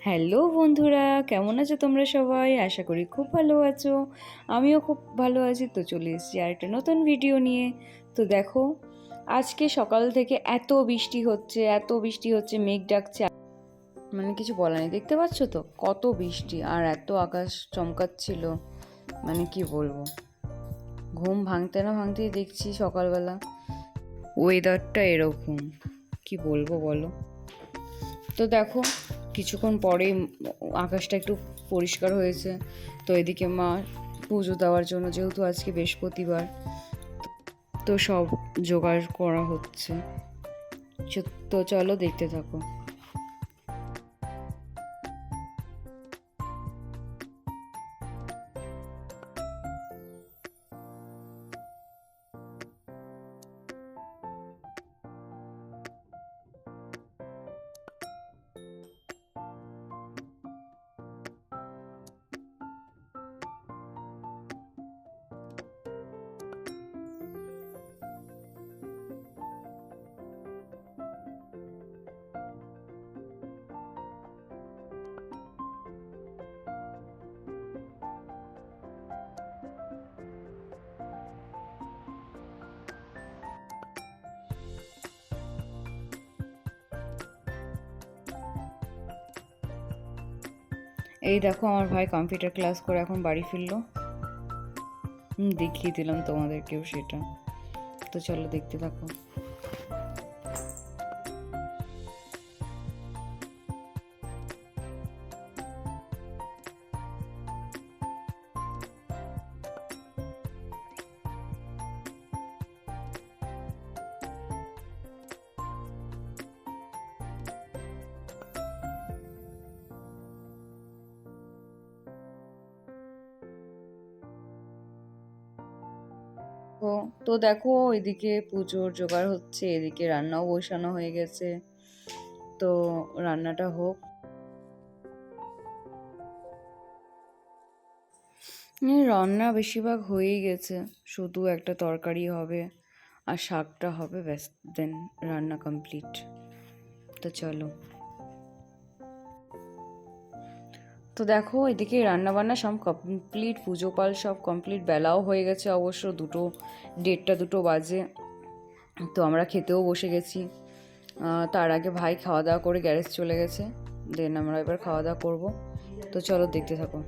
Hello বন্ধুরা, কেমন আছো তোমরা সবাই? আশা করি খুব ভালো আছো। আমিও খুব ভালো আছি। তো চলে এসেছি আর একটা নতুন ভিডিও নিয়ে। তো দেখো, আজকে সকাল থেকে এত বৃষ্টি হচ্ছে, মেঘ ডাকছে, মানে কিছু বলার নেই। দেখতে পাচ্ছ তো কত বৃষ্টি, আর এত আকাশ চমকাচ্ছিল, মানে কি বলবো। ঘুম ভাঙতে না ভাঙতেই দেখছি সকালবেলা ওয়েদারটা এরকম, কি বলবো বলো। তো দেখো, কিছুক্ষণ পরে আকাশটা একটু পরিষ্কার হয়েছে। তো এদিকে মা পুজো দেওয়ার জন্য, যেহেতু আজকে বৃহস্পতিবার, তো সব জোগাড় করা হচ্ছে। তো চলো দেখতে থাকো। এই দেখো, আমার ভাই কম্পিউটার ক্লাস করে এখন বাড়ি ফিরলো। দেখিয়ে দিলাম তোমাদেরকেও সেটা। তো চলো দেখতে থাকো। তো তো দেখো, এদিকে পুজোর জোগাড় হচ্ছে, এদিকে রান্নাও বসানো হয়ে গেছে। তো রান্নাটা হোক। রান্না বেশিরভাগ হয়েই গেছে, শুধু একটা তরকারি হবে আর শাকটা হবে, ব্যাস, দেন রান্না কমপ্লিট। তো চলো। তো দেখো, এদিকে রান্না বান্না সব কমপ্লিট, পুজো পাল সব কমপ্লিট, বেলাও হয়ে গেছে অবশ্য, 1:30 বাজে। তো আমরা খেতেও বসে গেছি। তার আগে ভাই খাওয়া দাওয়া করে গ্যারেজ চলে গেছে, দেন আমরা এবার খাওয়া দাওয়া করবো। তো চলো দেখতে থাকো।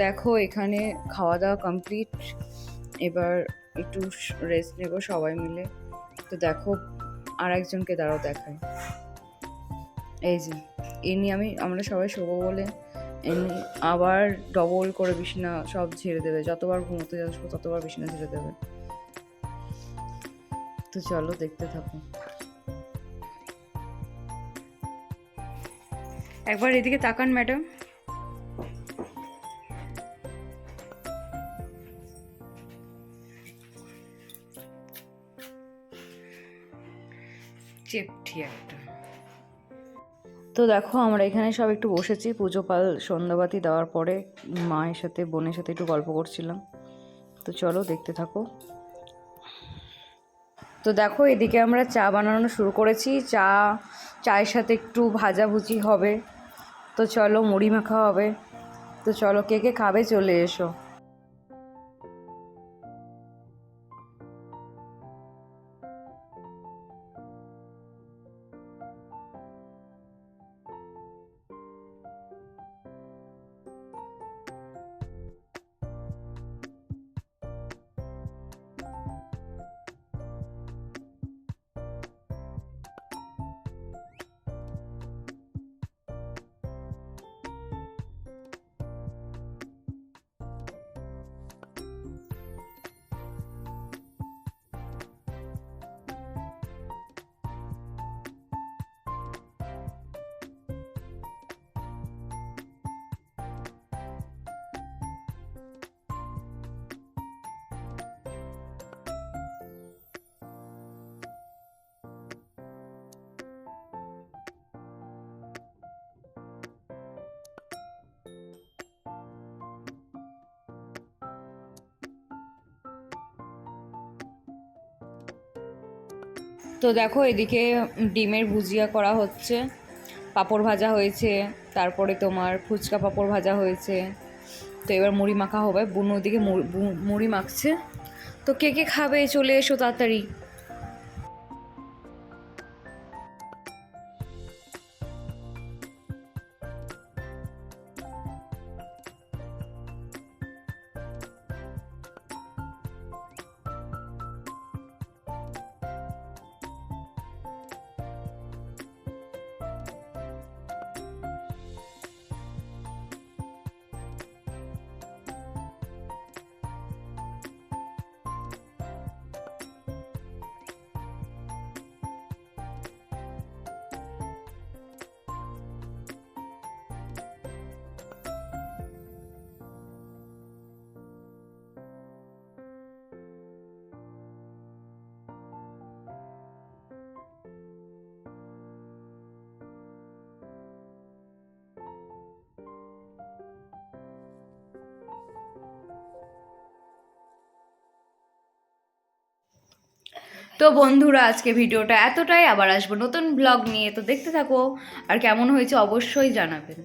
দেখো, এখানে খাওয়া দাওয়া কমপ্লিট, এবার একটু রেস্ট নেবো সবাই মিলে। তো দেখো, আর একজনকে দাঁড়াও দেখায়, এই যে আমরা সবাই শোবো বলে এমনি আবার ডবল করে বিছানা সব ঝেড়ে দেবে, যতবার ঘুমোতে আসবো ততবার বিছানা ঝেড়ে দেবে। তো চলো দেখতে থাকো। একবার এদিকে তাকান ম্যাডাম। চেপটি একটা। তো দেখো, আমরা এখানে সব একটু বসেছি, পুজো পাল সন্ধ্যাবাতি দেওয়ার পরে মায়ের সাথে বোনের সাথে একটু গল্প করছিলাম। তো চলো দেখতে থাকো। তো দেখো, এদিকে আমরা চা বানানো শুরু করেছি। চায়ের সাথে একটু ভাজাভুজি হবে। তো চলো, মুড়ি মাখা হবে। তো চলো, কে কে খাবে চলে এসো। তো দেখো এদিকে ডিমের ভুজিয়া করা হচ্ছে, পাঁপড় ভাজা হয়েছে, তারপরে তোমার ফুচকা পাঁপড় ভাজা হয়েছে। তো এবার মুড়ি মাখা হবে, বুনু ওদিকে মুড়ি মাখছে। তো কে কে খাবে চলে এসো তাড়াতাড়ি। তো বন্ধুরা আজকে ভিডিওটা এতটাই, আবার আসবো নতুন ব্লগ নিয়ে, তো দেখতে থাকো। আর কেমন হয়েছে অবশ্যই জানাবেন।